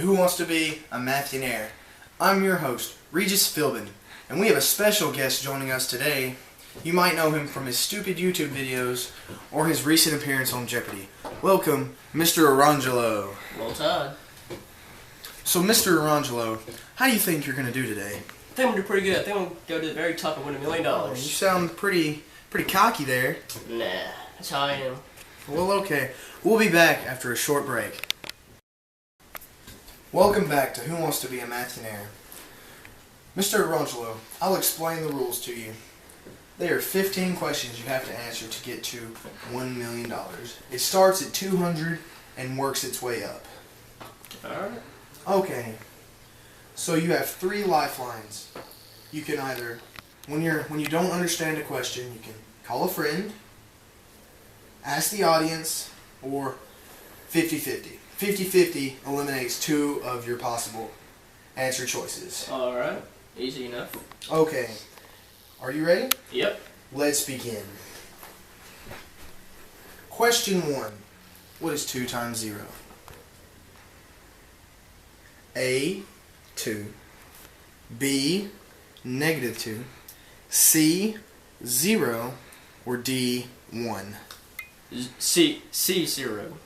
Who Wants to Be a Mathionaire? I'm your host, Regis Philbin, and we have a special guest joining us today. You might know him from his stupid YouTube videos or his recent appearance on Jeopardy! Welcome, Mr. Orangelo. Well, Todd. So, Mr. Orangelo, how do you think you're going to do today? I think I'm going to do pretty good. I think I'm going to go to the very top and win $1 million. You sound pretty cocky there. Nah, that's how I am. Well, okay. We'll be back after a short break. Welcome back to Who Wants to Be a Mathionaire? Mr. Orangelo, I'll explain the rules to you. There are 15 questions you have to answer to get to $1 million. It starts at 200 and works its way up. Alright. Okay. So you have 3 lifelines. You can either, when you don't understand a question, you can call a friend, ask the audience, or 50-50. 50-50 eliminates 2 of your possible answer choices. Alright. Easy enough. Okay. Are you ready? Yep. Let's begin. Question 1. What is 2 times 0? A, 2. B, -2. C, 0. Or D, 1. C, 0.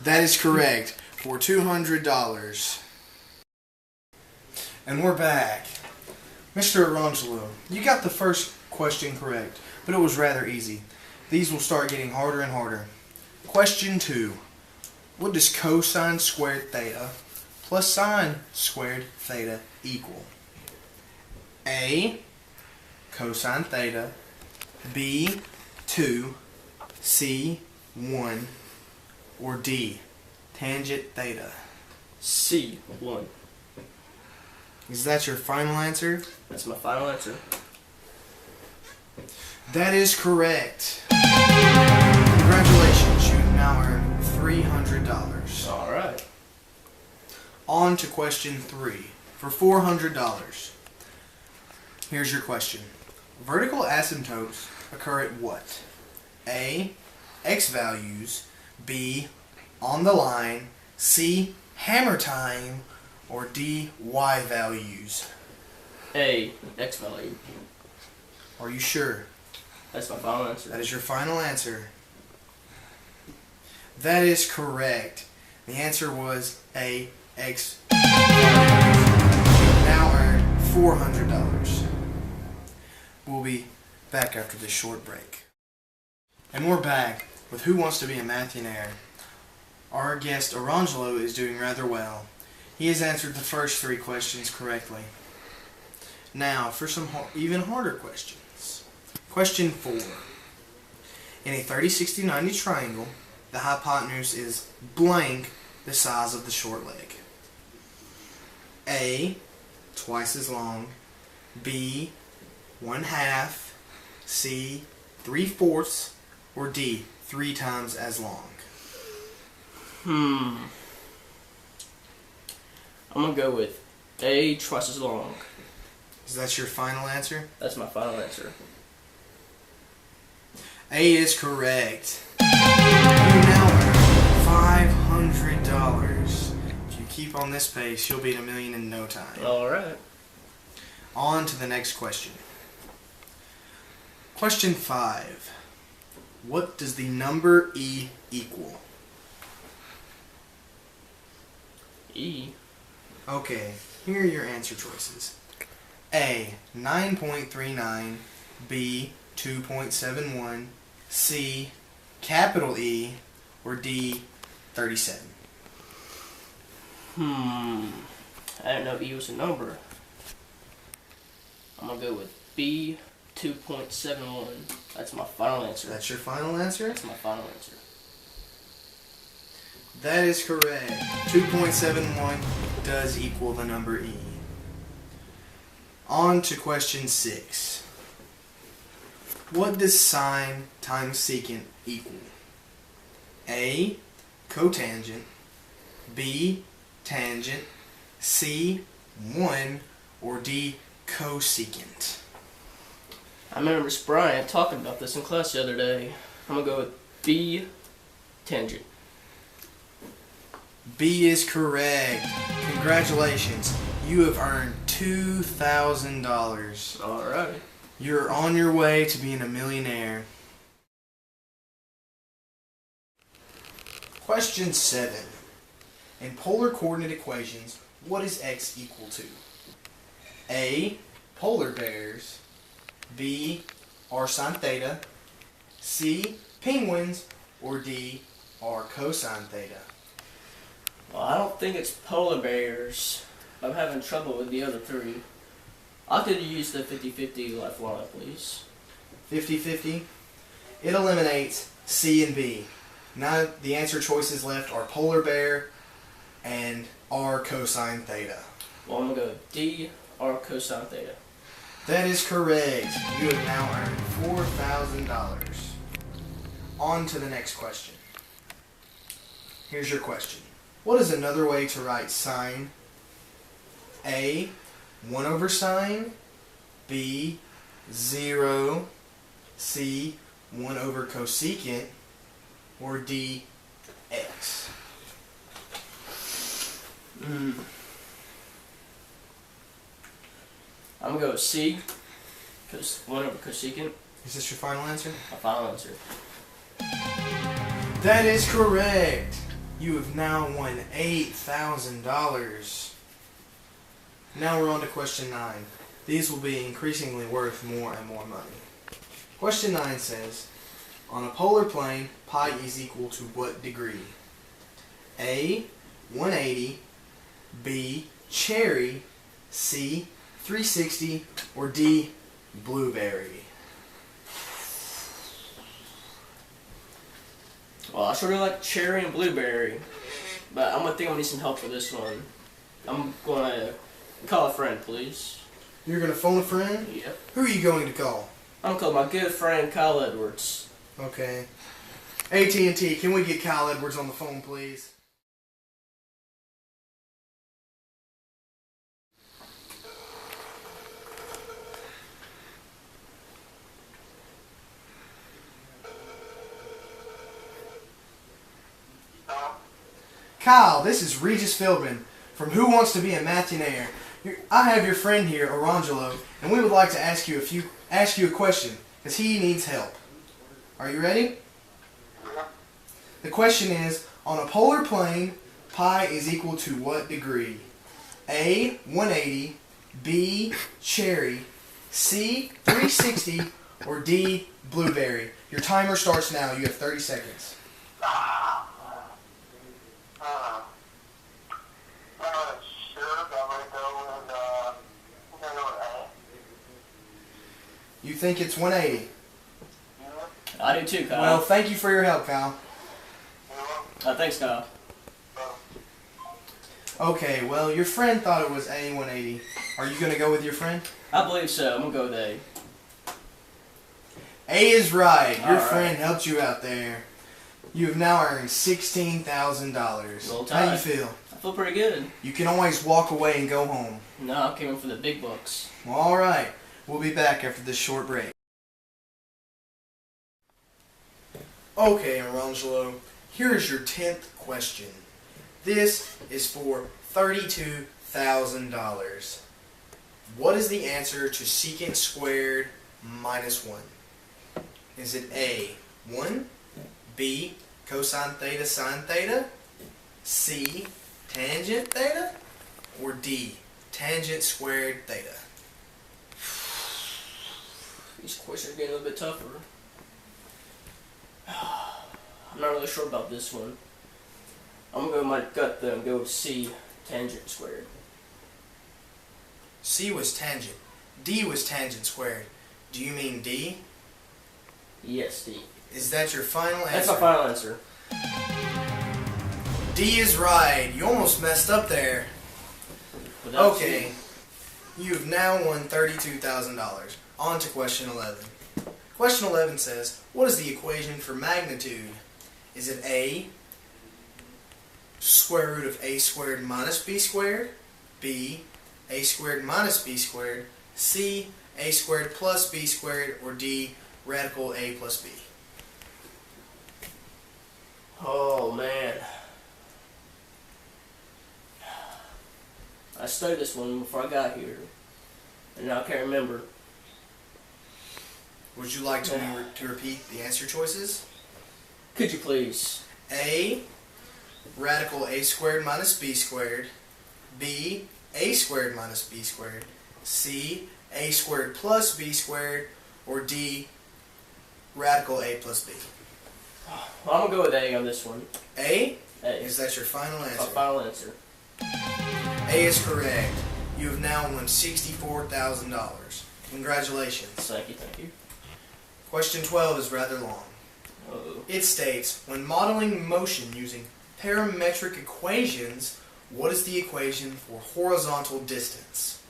That is correct for $200. And we're back. Mr. Orangelo, you got the first question correct, but it was rather easy. These will start getting harder and harder. Question 2. What does cosine squared theta plus sine squared theta equal? A, cosine theta. B, 2. C, 1. Or D, tangent theta. C, 1. Is that your final answer? That's my final answer. That is correct. Congratulations, you now earn $300. Alright. On to question 3 for $400. Here's your question. Vertical asymptotes occur at what? A, x values. B, on the line. C, hammer time. Or D, y values. A, x value. Are you sure? That's my final answer. That is your final answer. That is correct. The answer was A, x values. You now earned $400. We'll be back after this short break. And we're back with Who Wants to Be a Mathionaire? Our guest Orangelo is doing rather well. He has answered the first 3 questions correctly. Now for some even harder questions. Question 4. In a 30, 60, 90 triangle, the hypotenuse is blank the size of the short leg. A, twice as long. B, 1/2. C, 3/4. Or D, 3 times as long. I'm going to go with A, twice as long. Is that your final answer? That's my final answer. A is correct. You now earn $500. If you keep on this pace, you'll be at $1 million in no time. Alright. On to the next question. Question 5. What does the number E equal? E. Okay, here are your answer choices. A, 9.39. B, 2.71. C, capital E. Or D, 37. I didn't know E was a number. I'm going to go with B, 2.71. That's my final answer. That's your final answer? That's my final answer. That is correct. 2.71 does equal the number E. On to question 6. What does sine times secant equal? A, cotangent. B, tangent. C, 1. Or D, cosecant. I remember Miss Bryant talking about this in class the other day. I'm going to go with B, tangent. B is correct. Congratulations. You have earned $2,000. Alright. You're on your way to being a millionaire. Question 7. In polar coordinate equations, what is x equal to? A. Polar bears. B. R sine theta. C. Penguins. Or D. R cosine theta. Well, I don't think it's polar bears. I'm having trouble with the other three. I could use the 50-50 lifeline, please. 50-50. It eliminates C and B. Now the answer choices left are polar bear and R cosine theta. Well, I'm going to go D, R cosine theta. That is correct. You have now earned $4,000. On to the next question. Here's your question. What is another way to write sine? A. 1 over sine. B. 0. C. 1 over cosecant. Or D. X. I'm going to go with C, 1 over cosecant. Is this your final answer? My final answer. That is correct. You have now won $8,000. Now we're on to question 9. These will be increasingly worth more and more money. Question 9 says, on a polar plane, pi is equal to what degree? A. 180. B. Cherry. C. 360. Or D. Blueberry. Well, I sort of like cherry and blueberry, but I'm going to think I need some help for this one. I'm going to call a friend, please. You're going to phone a friend? Yep. Who are you going to call? I'm going to call my good friend Kyle Edwards. Okay. AT&T, can we get Kyle Edwards on the phone, please? Kyle, this is Regis Philbin from Who Wants to Be a Mathionaire. I have your friend here, Orangelo, and we would like to ask you a question, because he needs help. Are you ready? The question is, on a polar plane, pi is equal to what degree? A. 180. B. Cherry. C. 360. Or D. Blueberry. Your timer starts now. You have 30 seconds. You think it's 180? I do too, Kyle. Well, thank you for your help, Kyle. Thanks, Kyle. Okay, well, your friend thought it was A. 180. Are you going to go with your friend? I believe so. I'm going to go with A. A is right. Your All friend right. helped you out there. You have now earned $16,000. Roll How do you Tide. feel? I feel pretty good. You can always walk away and go home. No, I came in for the big bucks. Well, all right. We'll be back after this short break. Okay, Orangelo, here is your 10th question. This is for $32,000. What is the answer to secant squared minus 1? Is it A, 1, B, cosine theta sine theta, C, tangent theta, or D, tangent squared theta? These questions are getting a little bit tougher. I'm not really sure about this one. I'm going to go with my gut though and go with C, tangent squared. C was tangent. D was tangent squared. Do you mean D? Yes, D. Is that your final answer? That's my final answer. D is right. You almost messed up there. Without Okay. You've now won $32,000. On to question 11. Question 11 says, what is the equation for magnitude? Is it A, square root of a squared minus b squared, B, a squared minus b squared, C, a squared plus b squared, or D, radical a plus b? Oh, man. I studied this one before I got here, and now I can't remember. Would you like to repeat the answer choices? Could you please? A, radical a squared minus b squared. B, a squared minus b squared. C, a squared plus b squared. Or D, radical a plus b. Well, I'm gonna go with A on this one. A? A. Is that your final My answer? final answer. A is correct. You have now won $64,000. Congratulations. Thank you, thank you. Question 12 is rather long. Uh-oh. It states, when modeling motion using parametric equations, what is the equation for horizontal distance?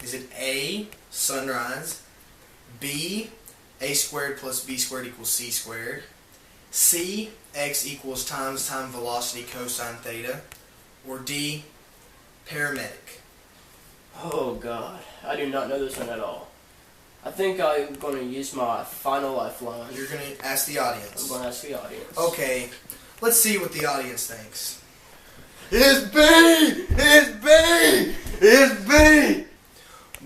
Is it A, sunrise, B, a squared plus b squared equals c squared, C, x equals time velocity cosine theta, or D, paramedic? Oh God, I do not know this one at all. I think I'm going to use my final lifeline. You're going to ask the I'm audience. going to ask the audience. Okay, let's see what the audience thinks. It's B! It's B! It's B!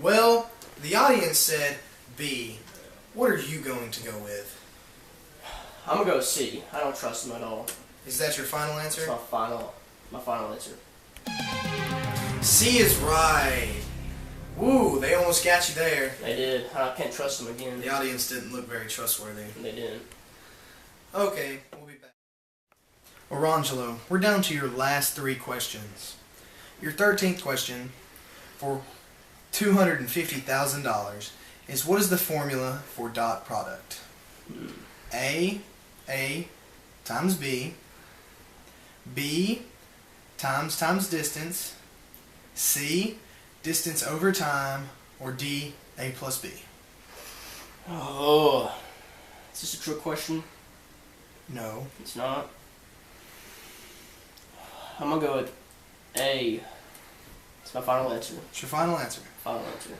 Well, the audience said B. What are you going to go with? I'm gonna go with C. I don't trust him at all. Is that your final It's answer? my final answer. C is right. Woo, they almost got you there. They did. I can't trust them again. The audience didn't look very trustworthy. They didn't. Okay, we'll be back. Orangelo, we're down to your last 3 questions. Your 13th question for $250,000 is, what is the formula for dot product? A times B, B times distance, C, distance over time, or D, A plus B? Oh, is this a trick question? No. It's not. I'm gonna go with A. It's my final answer. It's your final answer. Final answer.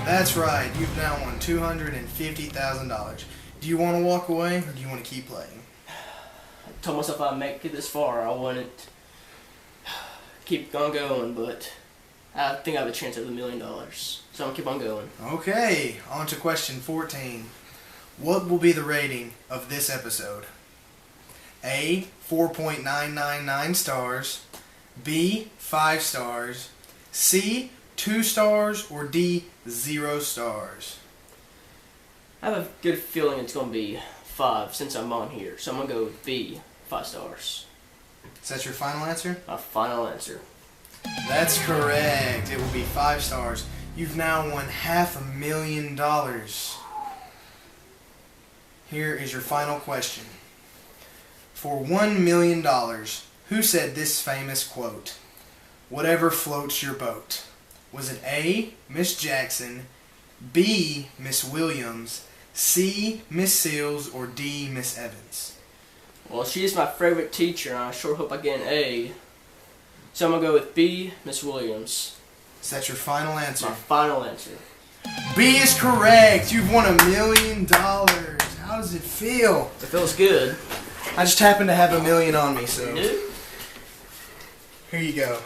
That's right. You've now won $250,000. Do you want to walk away, or do you want to keep playing? I told myself I'd make it this far. I wouldn't keep on going, but I think I have a chance of $1 million. So I'm gonna keep on going. Okay, on to question 14. What will be the rating of this episode? A, 4.999 stars, B, 5 stars, C, 2 stars, or D, 0 stars? I have a good feeling it's gonna be 5 since I'm on here. So I'm gonna go with B, 5 stars. Is that your final answer? My final answer. That's correct. It will be 5 stars. You've now won $500,000. Here is your final question. For $1 million, who said this famous quote? Whatever floats your boat. Was it A, Miss Jackson, B, Miss Williams, C, Miss Seals, or D, Miss Evans? Well, she is my favorite teacher, and I sure hope I get an A. So I'm gonna go with B, Miss Williams. Is that your final answer? My final answer. B is correct. You've won $1 million. How does it feel? It feels good. I just happen to have $1 million on me, so Dude. here you go.